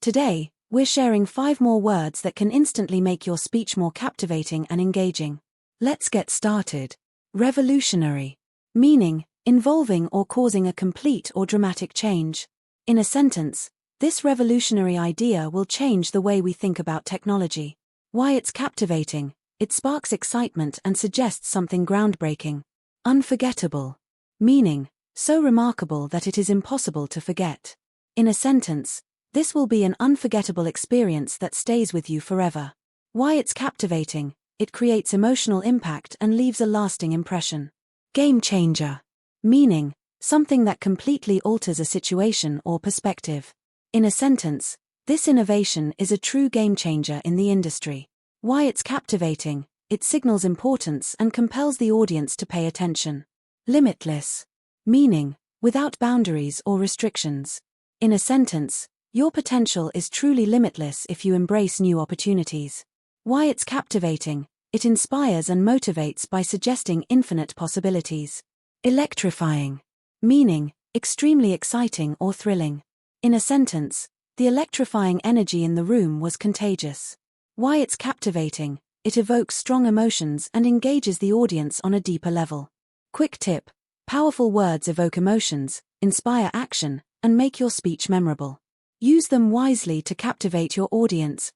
Today, we're sharing 5 more words that can instantly make your speech more captivating and engaging. Let's get started. Revolutionary. Meaning, involving or causing a complete or dramatic change. In a sentence, this revolutionary idea will change the way we think about technology. Why it's captivating. It sparks excitement and suggests something groundbreaking. Unforgettable. Meaning, so remarkable that it is impossible to forget. In a sentence, this will be an unforgettable experience that stays with you forever. Why it's captivating. It creates emotional impact and leaves a lasting impression. Game changer. Meaning, something that completely alters a situation or perspective. In a sentence, this innovation is a true game changer in the industry. Why it's captivating. It signals importance and compels the audience to pay attention. Limitless. Meaning, without boundaries or restrictions. In a sentence, your potential is truly limitless if you embrace new opportunities. Why it's captivating. It inspires and motivates by suggesting infinite possibilities. Electrifying. Meaning, extremely exciting or thrilling. In a sentence, the electrifying energy in the room was contagious. Why it's captivating. It evokes strong emotions and engages the audience on a deeper level. Quick tip. Powerful words evoke emotions, inspire action, and make your speech memorable. Use them wisely to captivate your audience,